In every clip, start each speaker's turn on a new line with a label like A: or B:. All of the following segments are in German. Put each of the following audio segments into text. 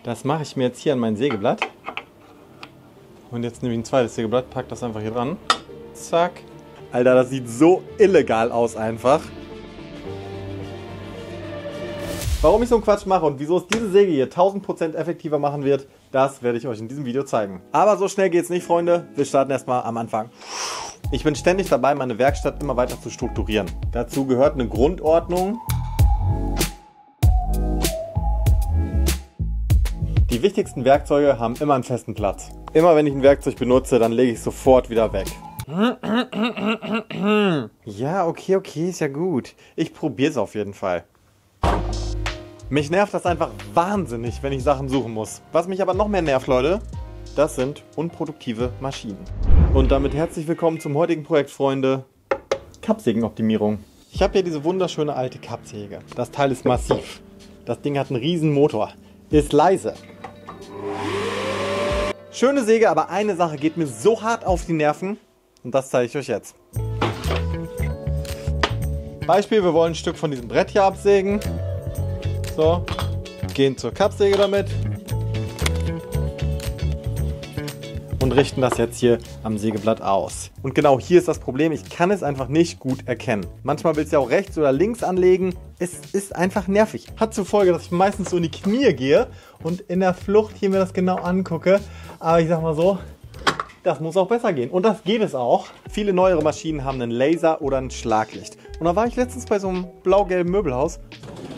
A: Das mache ich mir jetzt hier an mein Sägeblatt. Und jetzt nehme ich ein zweites Sägeblatt, pack das einfach hier dran. Zack. Alter, das sieht so illegal aus einfach. Warum ich so einen Quatsch mache und wieso es diese Säge hier 1000% effektiver machen wird, das werde ich euch in diesem Video zeigen. Aber so schnell geht es nicht, Freunde. Wir starten erstmal am Anfang. Ich bin ständig dabei, meine Werkstatt immer weiter zu strukturieren. Dazu gehört eine Grundordnung. Die wichtigsten Werkzeuge haben immer einen festen Platz. Immer wenn ich ein Werkzeug benutze, dann lege ich es sofort wieder weg. Ja, okay, ist ja gut. Ich probiere es auf jeden Fall. Mich nervt das einfach wahnsinnig, wenn ich Sachen suchen muss. Was mich aber noch mehr nervt, Leute, das sind unproduktive Maschinen. Und damit herzlich willkommen zum heutigen Projekt, Freunde. Kappsägenoptimierung. Ich habe hier diese wunderschöne alte Kappsäge. Das Teil ist massiv. Das Ding hat einen riesen Motor. Ist leise. Schöne Säge, aber eine Sache geht mir so hart auf die Nerven. Und das zeige ich euch jetzt. Beispiel, wir wollen ein Stück von diesem Brett hier absägen. So, gehen zur Kappsäge damit. Und richten das jetzt hier am Sägeblatt aus. Und genau hier ist das Problem, ich kann es einfach nicht gut erkennen. Manchmal will es ja auch rechts oder links anlegen. Es ist einfach nervig. Hat zur Folge, dass ich meistens so in die Knie gehe und in der Flucht hier mir das genau angucke. Aber ich sag mal so, das muss auch besser gehen. Und das geht es auch. Viele neuere Maschinen haben einen Laser oder ein Schlaglicht. Und da war ich letztens bei so einem blau-gelben Möbelhaus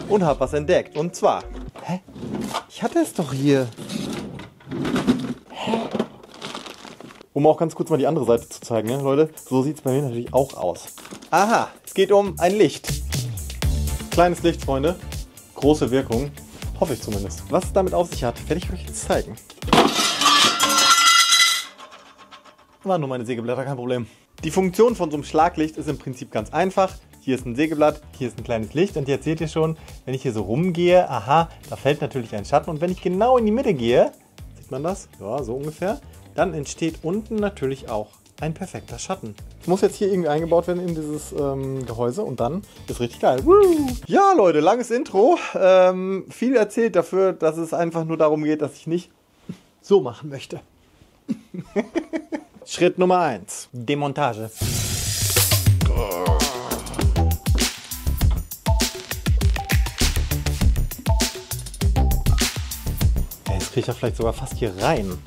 A: und habe was entdeckt. Und zwar, hä? Ich hatte es doch hier. Hä? Um auch ganz kurz mal die andere Seite zu zeigen, ne, Leute. So sieht es bei mir natürlich auch aus. Aha, es geht um ein Licht. Kleines Licht, Freunde. Große Wirkung. Hoffe ich zumindest. Was es damit auf sich hat, werde ich euch jetzt zeigen. Waren nur meine Sägeblätter, kein Problem. Die Funktion von so einem Schlaglicht ist im Prinzip ganz einfach. Hier ist ein Sägeblatt, hier ist ein kleines Licht und jetzt seht ihr schon, wenn ich hier so rumgehe, aha, da fällt natürlich ein Schatten und wenn ich genau in die Mitte gehe, sieht man das? Ja, so ungefähr. Dann entsteht unten natürlich auch ein perfekter Schatten. Muss jetzt hier irgendwie eingebaut werden in dieses Gehäuse und dann ist richtig geil. Woo! Ja, Leute, langes Intro. Viel erzählt dafür, dass es einfach nur darum geht, dass ich nicht so machen möchte. Schritt Nummer 1. Demontage. Jetzt kriege ich ja vielleicht sogar fast hier rein.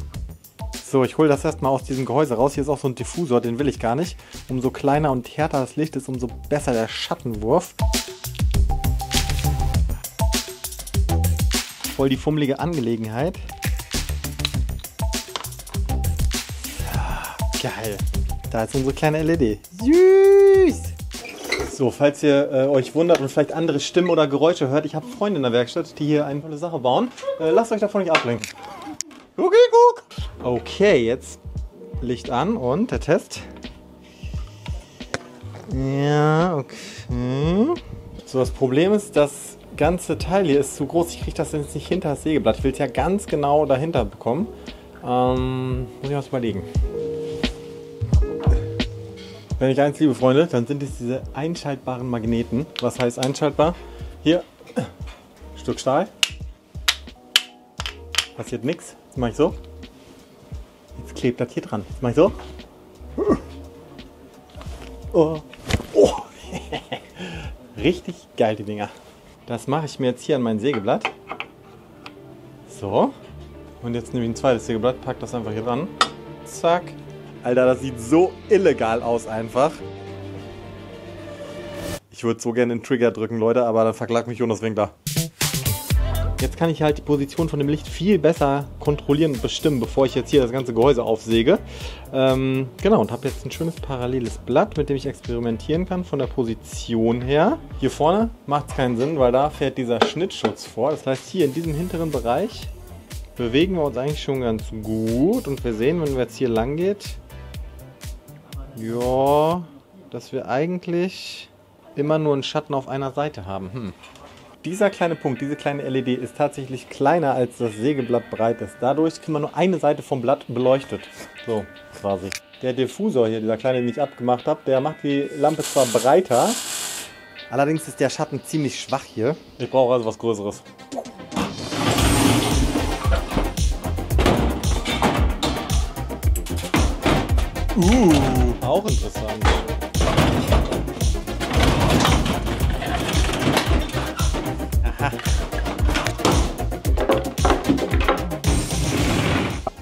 A: So, ich hole das erstmal aus diesem Gehäuse raus. Hier ist auch so ein Diffusor, den will ich gar nicht. Umso kleiner und härter das Licht ist, umso besser der Schattenwurf. Voll die fummelige Angelegenheit. Geil. Da ist unsere kleine LED. Süß! So, falls ihr euch wundert und vielleicht andere Stimmen oder Geräusche hört, ich habe Freunde in der Werkstatt, die hier eine tolle Sache bauen. Lasst euch davon nicht ablenken. Okay, guck! Okay, jetzt Licht an und der Test. Ja, okay. So, das Problem ist, das ganze Teil hier ist zu groß. Ich kriege das jetzt nicht hinter das Sägeblatt. Ich will es ja ganz genau dahinter bekommen. Muss ich was überlegen. Wenn ich eins liebe, Freunde, dann sind es diese einschaltbaren Magneten. Was heißt einschaltbar? Hier, Stück Stahl. Passiert nichts. Jetzt mache ich so. Jetzt klebt das hier dran. Jetzt mache ich so. Oh. Oh. Richtig geil, die Dinger. Das mache ich mir jetzt hier an mein Sägeblatt. So. Und jetzt nehme ich ein zweites Sägeblatt, pack das einfach hier dran. Zack. Alter, das sieht so illegal aus einfach. Ich würde so gerne den Trigger drücken, Leute, aber dann verklagt mich Jonas Winkler. Jetzt kann ich halt die Position von dem Licht viel besser kontrollieren und bestimmen, bevor ich jetzt hier das ganze Gehäuse aufsäge. Genau, und habe jetzt ein schönes paralleles Blatt, mit dem ich experimentieren kann von der Position her. Hier vorne macht es keinen Sinn, weil da fährt dieser Schnittschutz vor. Das heißt, hier in diesem hinteren Bereich bewegen wir uns eigentlich schon ganz gut. Und wir sehen, wenn wir jetzt hier lang geht, ja, dass wir eigentlich immer nur einen Schatten auf einer Seite haben. Dieser kleine Punkt, diese kleine LED ist tatsächlich kleiner als das Sägeblatt breit ist. Dadurch kriegt man nur eine Seite vom Blatt beleuchtet. So, quasi. Der Diffusor hier, dieser kleine, den ich abgemacht habe, der macht die Lampe zwar breiter, allerdings ist der Schatten ziemlich schwach hier. Ich brauche also was Größeres. Auch interessant. Aha.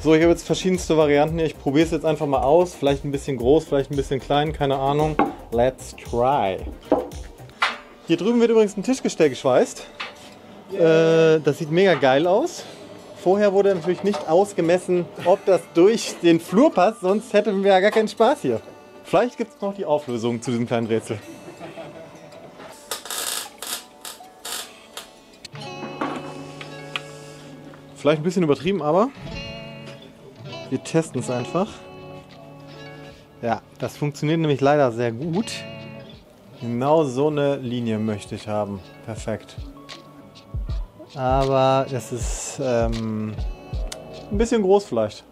A: So, ich habe jetzt verschiedenste Varianten hier. Ich probiere es jetzt einfach mal aus. Vielleicht ein bisschen groß, vielleicht ein bisschen klein, keine Ahnung. Let's try. Hier drüben wird übrigens ein Tischgestell geschweißt. Das sieht mega geil aus. Vorher wurde natürlich nicht ausgemessen, ob das durch den Flur passt, sonst hätten wir ja gar keinen Spaß hier. Vielleicht gibt es noch die Auflösung zu diesem kleinen Rätsel. Vielleicht ein bisschen übertrieben, aber wir testen es einfach. Ja, das funktioniert nämlich leider sehr gut. Genau so eine Linie möchte ich haben. Perfekt. Aber es ist ein bisschen groß vielleicht.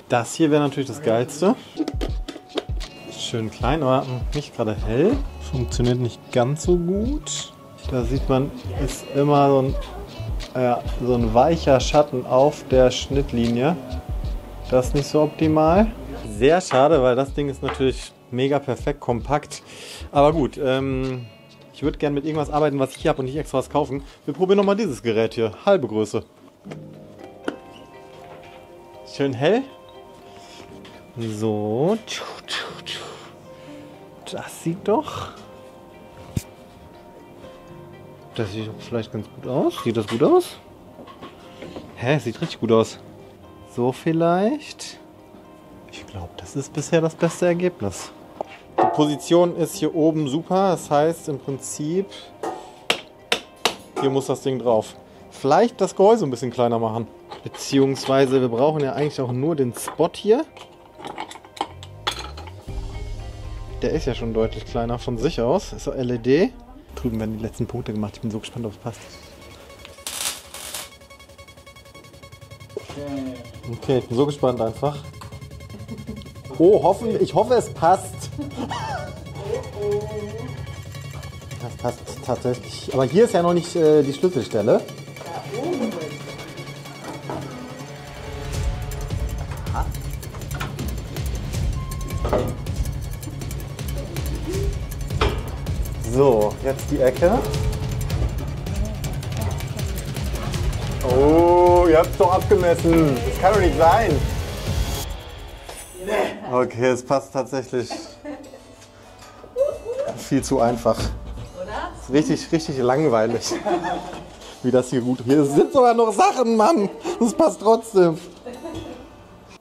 A: Das hier wäre natürlich das Geilste. Schön klein, aber nicht gerade hell. Funktioniert nicht ganz so gut. Da sieht man, ist immer so ein weicher Schatten auf der Schnittlinie. Das ist nicht so optimal. Sehr schade, weil das Ding ist natürlich mega perfekt, kompakt. Aber gut, ich würde gerne mit irgendwas arbeiten, was ich hier habe und nicht extra was kaufen. Wir probieren nochmal dieses Gerät hier. Halbe Größe. Schön hell. So. Das sieht doch... Das sieht doch vielleicht ganz gut aus. Sieht das gut aus? Hä? Sieht richtig gut aus. So vielleicht. Ich glaube, das ist bisher das beste Ergebnis. Die Position ist hier oben super. Das heißt im Prinzip, hier muss das Ding drauf. Vielleicht das Gehäuse ein bisschen kleiner machen. Beziehungsweise wir brauchen ja eigentlich auch nur den Spot hier. Der ist ja schon deutlich kleiner von sich aus. Ist so LED. Drüben werden die letzten Punkte gemacht. Ich bin so gespannt, ob es passt. Okay, ich bin so gespannt einfach. Oh, hoffentlich. Ich hoffe, es passt. Das passt tatsächlich. Aber hier ist ja noch nicht die Schlüsselstelle. So, jetzt die Ecke. Oh, ihr habt es doch abgemessen. Das kann doch nicht sein. Okay, es passt tatsächlich. Viel zu einfach. Oder? Richtig, richtig langweilig. Wie das hier gut. Hier sind sogar noch Sachen, Mann. Das passt trotzdem.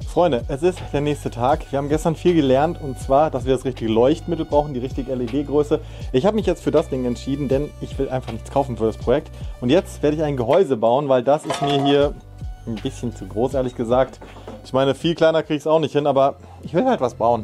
A: Freunde, es ist der nächste Tag. Wir haben gestern viel gelernt und zwar, dass wir das richtige Leuchtmittel brauchen, die richtige LED-Größe. Ich habe mich jetzt für das Ding entschieden, denn ich will einfach nichts kaufen für das Projekt. Und jetzt werde ich ein Gehäuse bauen, weil das ist mir hier ein bisschen zu groß, ehrlich gesagt. Ich meine, viel kleiner kriege ich es auch nicht hin, aber ich will halt was bauen.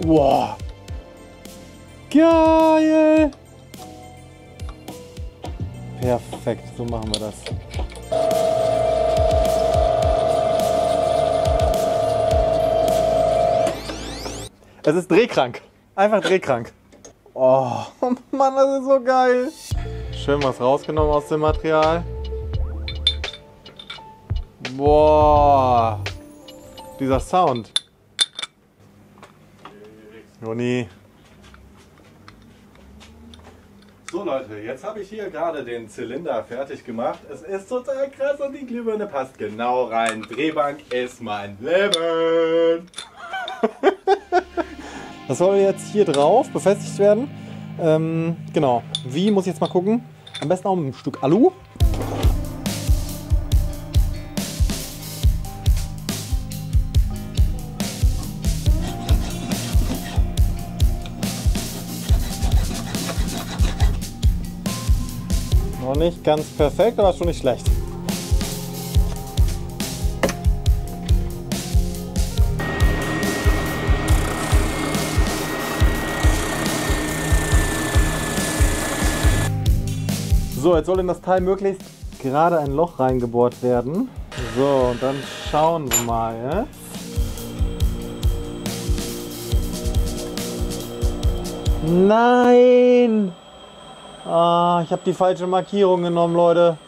A: Wow. Geil. Perfekt, so machen wir das. Es ist drehkrank. Einfach drehkrank. Oh Mann, das ist so geil. Schön was rausgenommen aus dem Material. Boah. Dieser Sound. Joni. So Leute, jetzt habe ich hier gerade den Zylinder fertig gemacht. Es ist total krass und die Glühbirne passt genau rein. Drehbank ist mein Leben. Das soll jetzt hier drauf befestigt werden. Genau. Wie, muss ich jetzt mal gucken. Am besten auch mit einem Stück Alu. Noch nicht ganz perfekt, aber schon nicht schlecht. So, jetzt soll in das Teil möglichst gerade ein Loch reingebohrt werden. So, und dann schauen wir mal jetzt. Nein! Ah, ich habe die falsche Markierung genommen, Leute.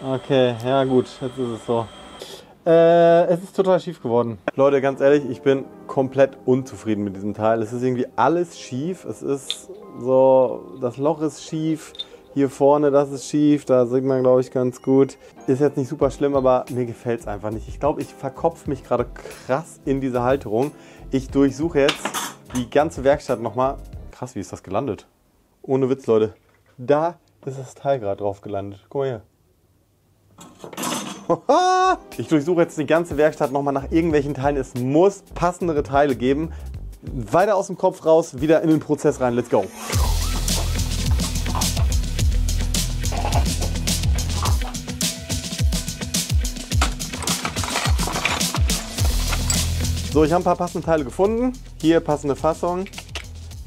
A: Okay, ja gut, jetzt ist es so. Es ist total schief geworden. Leute, ganz ehrlich, ich bin komplett unzufrieden mit diesem Teil. Es ist irgendwie alles schief. Es ist so, das Loch ist schief. Hier vorne, das ist schief. Da sieht man, glaube ich, ganz gut. Ist jetzt nicht super schlimm, aber mir gefällt es einfach nicht. Ich glaube, ich verkopfe mich gerade krass in diese Halterung. Ich durchsuche jetzt die ganze Werkstatt nochmal. Krass, wie ist das gelandet? Ohne Witz, Leute. Da ist das Teil gerade drauf gelandet. Guck mal hier. Ich durchsuche jetzt die ganze Werkstatt nochmal nach irgendwelchen Teilen. Es muss passendere Teile geben. Weiter aus dem Kopf raus, wieder in den Prozess rein. Let's go. So, ich habe ein paar passende Teile gefunden. Hier passende Fassung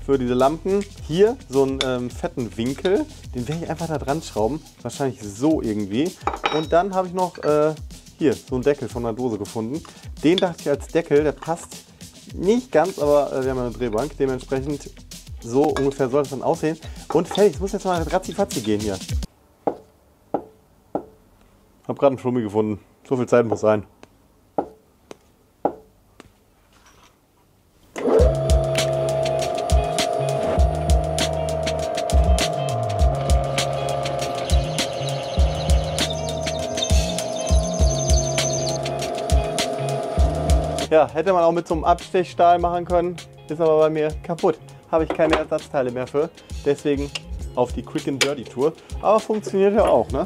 A: für diese Lampen. Hier so einen fetten Winkel. Den werde ich einfach da dran schrauben. Wahrscheinlich so irgendwie. Und dann habe ich noch hier so einen Deckel von einer Dose gefunden. Den dachte ich als Deckel, der passt nicht ganz, aber wir haben eine Drehbank. Dementsprechend so ungefähr soll es dann aussehen. Und fertig, es muss jetzt mal ratzi-fatzi gehen hier. Hab gerade einen Flummi gefunden. So viel Zeit muss sein. Ja, hätte man auch mit so einem Abstechstahl machen können, ist aber bei mir kaputt. Habe ich keine Ersatzteile mehr für, deswegen auf die Quick and Dirty Tour. Aber funktioniert ja auch, ne?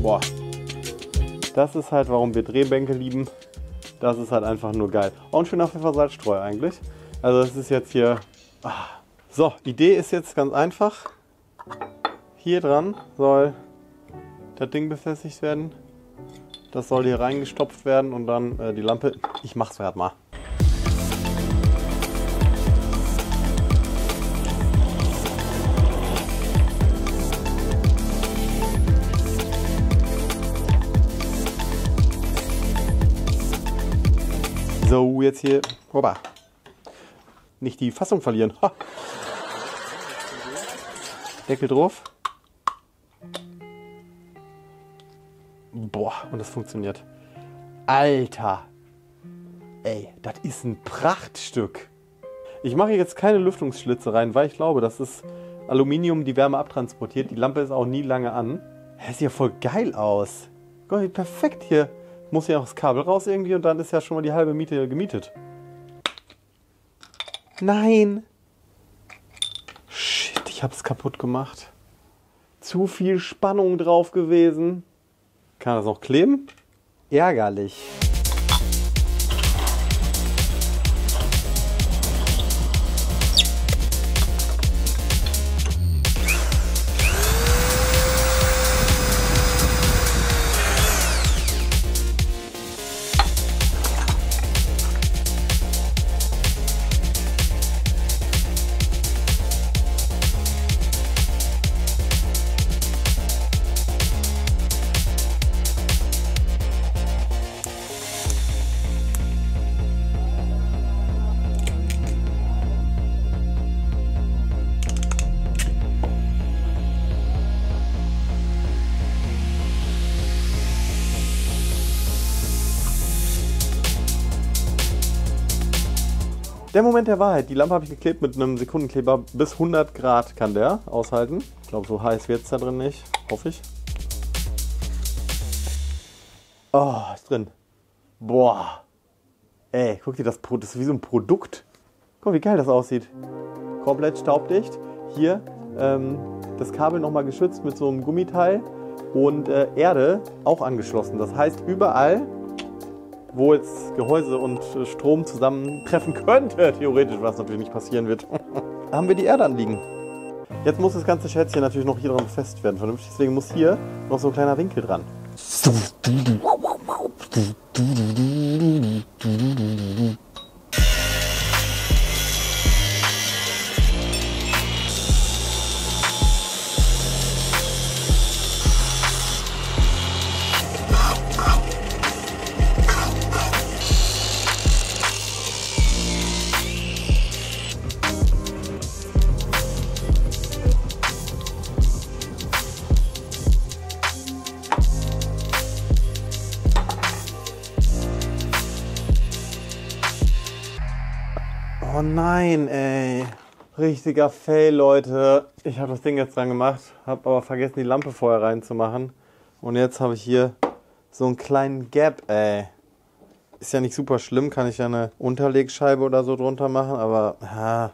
A: Boah, das ist halt, warum wir Drehbänke lieben. Das ist halt einfach nur geil. Auch ein schöner Pfeffersalzstreu eigentlich. Also das ist jetzt hier... So, Idee ist jetzt ganz einfach. Hier dran soll das Ding befestigt werden. Das soll hier reingestopft werden und dann die Lampe. Ich mach's halt mal. So, jetzt hier. Hoppa. Nicht die Fassung verlieren. Ha. Deckel drauf. Boah, und das funktioniert. Alter! Ey, das ist ein Prachtstück. Ich mache jetzt keine Lüftungsschlitze rein, weil ich glaube, das ist Aluminium, die Wärme abtransportiert. Die Lampe ist auch nie lange an. Das sieht ja voll geil aus. Gott, wie perfekt hier. Muss ja noch das Kabel raus irgendwie und dann ist ja schon mal die halbe Miete gemietet. Nein! Shit, ich hab's kaputt gemacht. Zu viel Spannung drauf gewesen. Kann das noch kleben? Ärgerlich. Der Moment der Wahrheit. Die Lampe habe ich geklebt mit einem Sekundenkleber. Bis 100 Grad kann der aushalten. Ich glaube, so heiß wird es da drin nicht. Hoffe ich. Oh, ist drin. Boah. Ey, guck dir das ist wie so ein Produkt. Guck, wie geil das aussieht. Komplett staubdicht. Hier das Kabel nochmal geschützt mit so einem Gummiteil. Und Erde auch angeschlossen. Das heißt, überall, wo jetzt Gehäuse und Strom zusammentreffen könnte, theoretisch, was natürlich nicht passieren wird, haben wir die Erde anliegen. Jetzt muss das ganze Schätzchen natürlich noch hier dran befestigt werden, vernünftig. Deswegen muss hier noch so ein kleiner Winkel dran. Oh nein, ey. Richtiger Fail, Leute. Ich habe das Ding jetzt dran gemacht, habe aber vergessen, die Lampe vorher reinzumachen. Und jetzt habe ich hier so einen kleinen Gap, ey. Ist ja nicht super schlimm, kann ich ja eine Unterlegscheibe oder so drunter machen, aber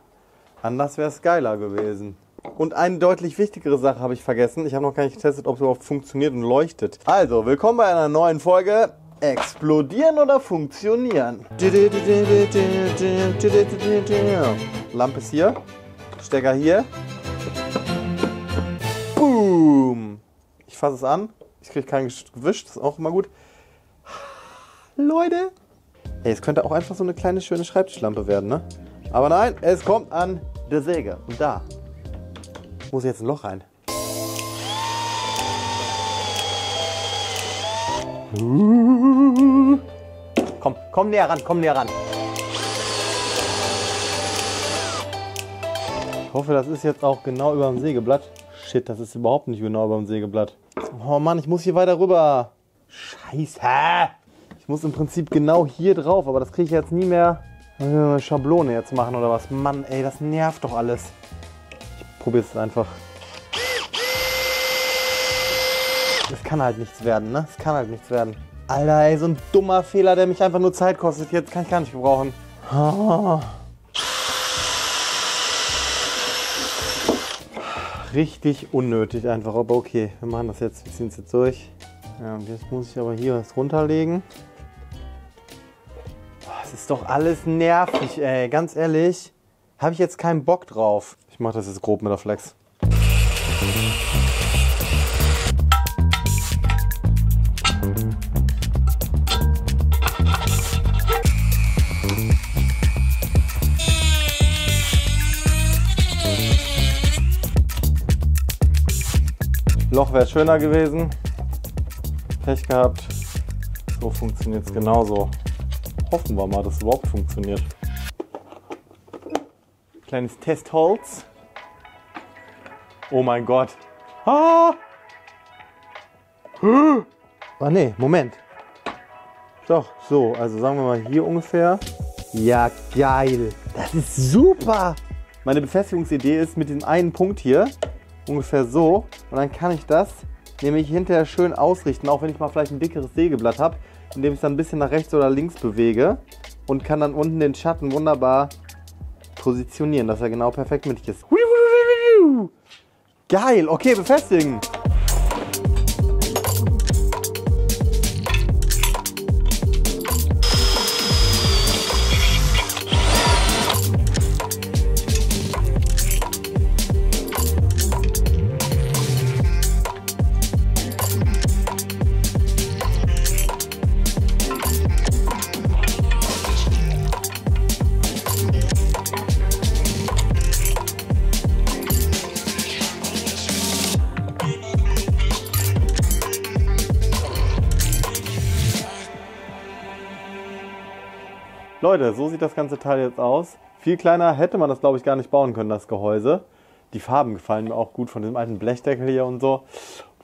A: anders wäre es geiler gewesen. Und eine deutlich wichtigere Sache habe ich vergessen. Ich habe noch gar nicht getestet, ob es überhaupt funktioniert und leuchtet. Also, willkommen bei einer neuen Folge. Explodieren oder funktionieren? Lampe ist hier. Stecker hier. Boom. Ich fasse es an. Ich kriege keinen gewischt. Das ist auch immer gut. Leute. Ey, es könnte auch einfach so eine kleine, schöne Schreibtischlampe werden, ne? Aber nein, es kommt an der Säge. Und da muss jetzt ein Loch rein. Komm näher ran, komm näher ran. Ich hoffe, das ist jetzt auch genau über dem Sägeblatt. Shit, das ist überhaupt nicht genau über dem Sägeblatt. Oh Mann, ich muss hier weiter rüber. Scheiße. Ich muss im Prinzip genau hier drauf, aber das kriege ich jetzt nie mehr. Eine Schablone jetzt machen oder was. Mann, ey, das nervt doch alles. Ich probiere es einfach. Es kann halt nichts werden, ne? Es kann halt nichts werden. Alter, ey, so ein dummer Fehler, der mich einfach nur Zeit kostet. Jetzt kann ich gar nicht gebrauchen. Oh. Richtig unnötig einfach, aber okay. Wir machen das jetzt, wir ziehen es jetzt durch. Ja, und jetzt muss ich aber hier was runterlegen. Es ist doch alles nervig, ey. Ganz ehrlich, habe ich jetzt keinen Bock drauf. Ich mache das jetzt grob mit der Flex. Loch wäre schöner gewesen. Pech gehabt. So funktioniert es genauso. Hoffen wir mal, dass es überhaupt funktioniert. Kleines Testholz. Oh mein Gott. Ah! Ah ne, Moment. Doch, so, also sagen wir mal hier ungefähr. Ja, geil. Das ist super. Meine Befestigungsidee ist mit dem einen Punkt hier ungefähr so. Und dann kann ich das nämlich hinterher schön ausrichten, auch wenn ich mal vielleicht ein dickeres Sägeblatt habe, indem ich es dann ein bisschen nach rechts oder links bewege und kann dann unten den Schatten wunderbar positionieren, dass er genau perfekt mittig ist. Geil, okay, befestigen. Leute, so sieht das ganze Teil jetzt aus. Viel kleiner hätte man das, glaube ich, gar nicht bauen können, das Gehäuse. Die Farben gefallen mir auch gut von dem alten Blechdeckel hier und so.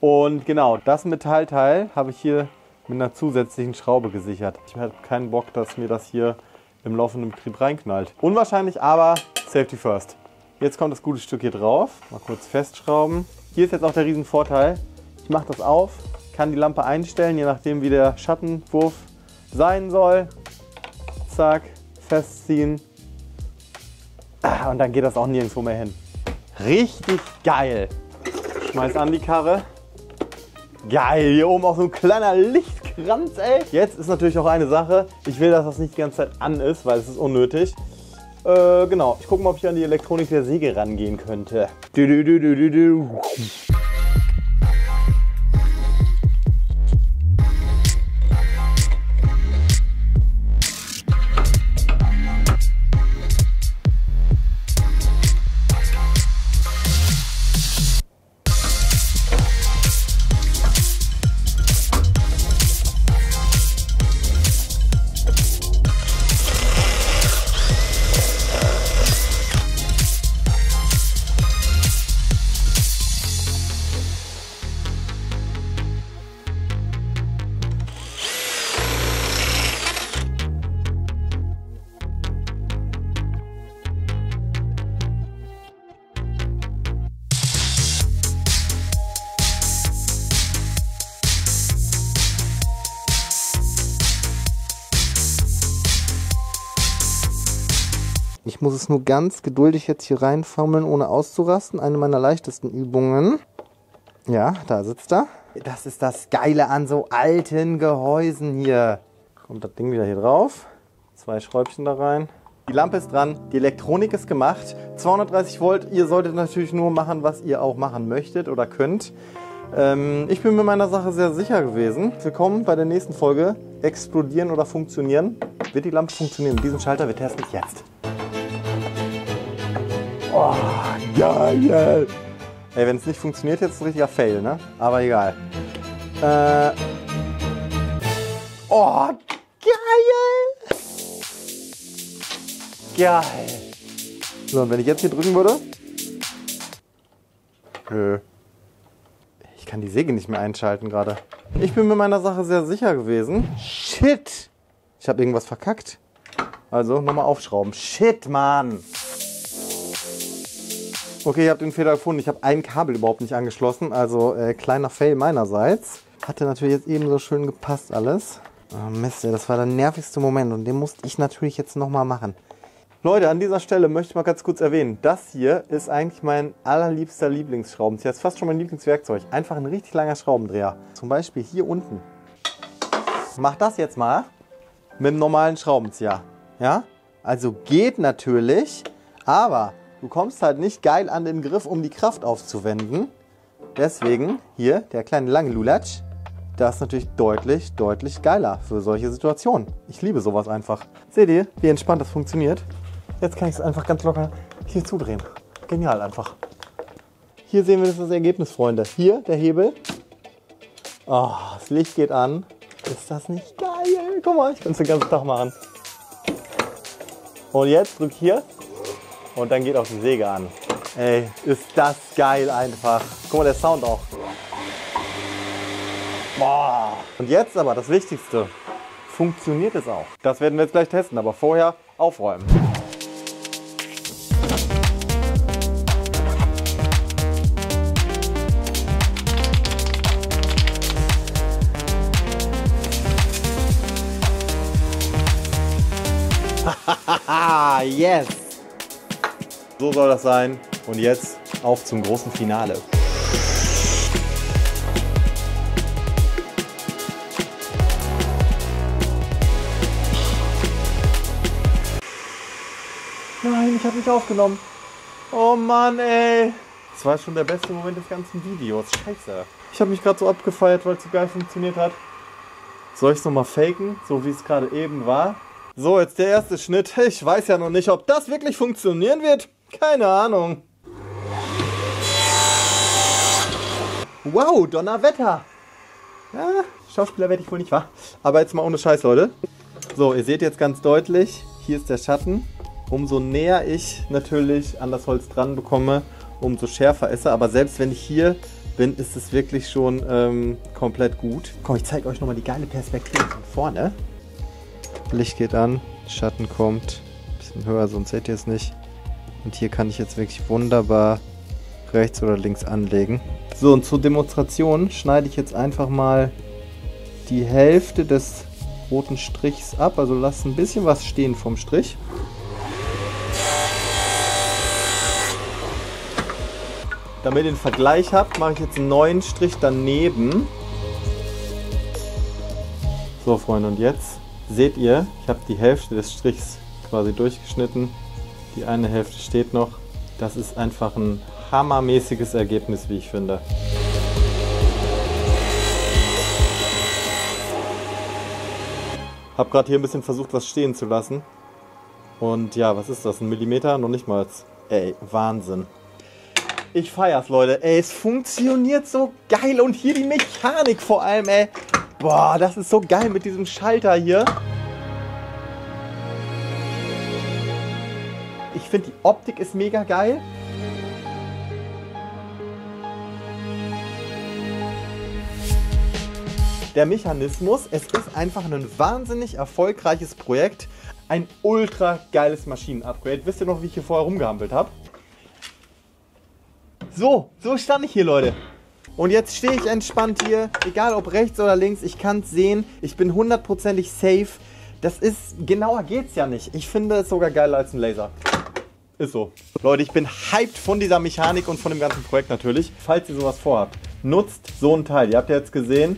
A: Und genau, das Metallteil habe ich hier mit einer zusätzlichen Schraube gesichert. Ich habe keinen Bock, dass mir das hier im laufenden Betrieb reinknallt. Unwahrscheinlich, aber Safety first. Jetzt kommt das gute Stück hier drauf. Mal kurz festschrauben. Hier ist jetzt auch der Riesenvorteil. Ich mache das auf, kann die Lampe einstellen, je nachdem wie der Schattenwurf sein soll. Zack, festziehen. Und dann geht das auch nirgendwo mehr hin. Richtig geil. Schmeiß an die Karre. Geil, hier oben auch so ein kleiner Lichtkranz, ey. Jetzt ist natürlich auch eine Sache. Ich will, dass das nicht die ganze Zeit an ist, weil es ist unnötig. Genau, ich gucke mal, ob ich an die Elektronik der Säge rangehen könnte. Ich muss es nur ganz geduldig jetzt hier reinfummeln, ohne auszurasten. Eine meiner leichtesten Übungen. Ja, da sitzt er. Das ist das Geile an so alten Gehäusen hier. Kommt das Ding wieder hier drauf. 2 Schräubchen da rein. Die Lampe ist dran, die Elektronik ist gemacht. 230 Volt, ihr solltet natürlich nur machen, was ihr auch machen möchtet oder könnt. Ich bin mir meiner Sache sehr sicher gewesen. Willkommen bei der nächsten Folge. Explodieren oder funktionieren. Wird die Lampe funktionieren? Mit diesem Schalter, wir testen es jetzt. Oh, geil! Ey, wenn es nicht funktioniert, jetzt ist es ein richtiger Fail, ne? Aber egal. Oh, geil! Geil! So, und wenn ich jetzt hier drücken würde? Nö. Ich kann die Säge nicht mehr einschalten gerade. Ich bin mir meiner Sache sehr sicher gewesen. Shit! Ich habe irgendwas verkackt. Also, nochmal aufschrauben. Shit, Mann! Okay, ihr habt den Fehler gefunden. Ich habe ein Kabel überhaupt nicht angeschlossen. Also kleiner Fail meinerseits. Hatte natürlich jetzt eben so schön gepasst alles. Oh, Mist, das war der nervigste Moment und den musste ich natürlich jetzt nochmal machen. Leute, an dieser Stelle möchte ich mal ganz kurz erwähnen. Das hier ist eigentlich mein allerliebster Lieblingsschraubenzieher. Das ist fast schon mein Lieblingswerkzeug. Einfach ein richtig langer Schraubendreher. Zum Beispiel hier unten. Mach das jetzt mal mit einem normalen Schraubenzieher. Ja? Also geht natürlich, aber du kommst halt nicht geil an den Griff, um die Kraft aufzuwenden. Deswegen hier der kleine lange Lulatsch. Das ist natürlich deutlich, deutlich geiler für solche Situationen. Ich liebe sowas einfach. Seht ihr, wie entspannt das funktioniert? Jetzt kann ich es einfach ganz locker hier zudrehen. Genial einfach. Hier sehen wir das Ergebnis, Freunde. Hier der Hebel. Oh, das Licht geht an. Ist das nicht geil? Guck mal, ich kann es den ganzen Tag machen. Und jetzt drück hier. Und dann geht auch die Säge an. Ey, ist das geil einfach. Guck mal, der Sound auch. Boah. Und jetzt aber das Wichtigste. Funktioniert es auch? Das werden wir jetzt gleich testen, aber vorher aufräumen. Hahaha, yes! So soll das sein. Und jetzt auf zum großen Finale. Nein, ich habe nicht aufgenommen. Oh Mann, ey. Das war schon der beste Moment des ganzen Videos. Scheiße. Ich habe mich gerade so abgefeiert, weil es so geil funktioniert hat. Soll ich es nochmal faken, so wie es gerade eben war? So, jetzt der erste Schnitt. Ich weiß ja noch nicht, ob das wirklich funktionieren wird. Keine Ahnung. Wow, Donnerwetter. Ja, Schauspieler werde ich wohl nicht, wahr? Aber jetzt mal ohne Scheiß, Leute. So, ihr seht jetzt ganz deutlich, hier ist der Schatten. Umso näher ich natürlich an das Holz dran bekomme, umso schärfer ist er. Aber selbst wenn ich hier bin, ist es wirklich schon komplett gut. Komm, ich zeige euch nochmal die geile Perspektive von vorne. Licht geht an. Schatten kommt. Ein bisschen höher, sonst seht ihr es nicht. Und hier kann ich jetzt wirklich wunderbar rechts oder links anlegen. So, und zur Demonstration schneide ich jetzt einfach mal die Hälfte des roten Strichs ab. Also lasst ein bisschen was stehen vom Strich. Damit ihr den Vergleich habt, mache ich jetzt einen neuen Strich daneben. So, Freunde, und jetzt seht ihr, ich habe die Hälfte des Strichs quasi durchgeschnitten. Die eine Hälfte steht noch. Das ist einfach ein hammermäßiges Ergebnis, wie ich finde. Hab gerade hier ein bisschen versucht, was stehen zu lassen. Und ja, was ist das? Ein Millimeter? Noch nicht mal. Ey, Wahnsinn. Ich feier's, Leute. Ey, es funktioniert so geil. Und hier die Mechanik vor allem, ey. Boah, das ist so geil mit diesem Schalter hier. Ich finde, die Optik ist mega geil. Der Mechanismus, es ist einfach ein wahnsinnig erfolgreiches Projekt. Ein ultra geiles Maschinen-Upgrade. Wisst ihr noch, wie ich hier vorher rumgehampelt habe? So stand ich hier, Leute. Und jetzt stehe ich entspannt hier, egal ob rechts oder links, ich kann es sehen. Ich bin hundertprozentig safe. Das ist, genauer geht's ja nicht. Ich finde es sogar geiler als ein Laser. Ist so. Leute, ich bin hyped von dieser Mechanik und von dem ganzen Projekt natürlich. Falls ihr sowas vorhabt, nutzt so ein Teil. Ihr habt ja jetzt gesehen,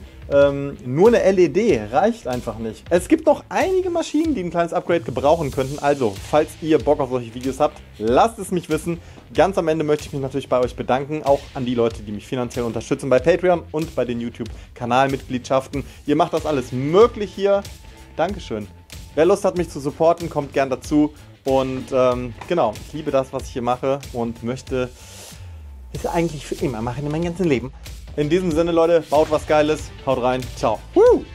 A: nur eine LED reicht einfach nicht. Es gibt noch einige Maschinen, die ein kleines Upgrade gebrauchen könnten. Also, falls ihr Bock auf solche Videos habt, lasst es mich wissen. Ganz am Ende möchte ich mich natürlich bei euch bedanken. Auch an die Leute, die mich finanziell unterstützen bei Patreon und bei den YouTube-Kanalmitgliedschaften. Ihr macht das alles möglich hier. Dankeschön. Wer Lust hat, mich zu supporten, kommt gern dazu. Und genau, ich liebe das, was ich hier mache und möchte es eigentlich für immer machen in meinem ganzen Leben. In diesem Sinne, Leute, baut was Geiles, haut rein, ciao. Woo!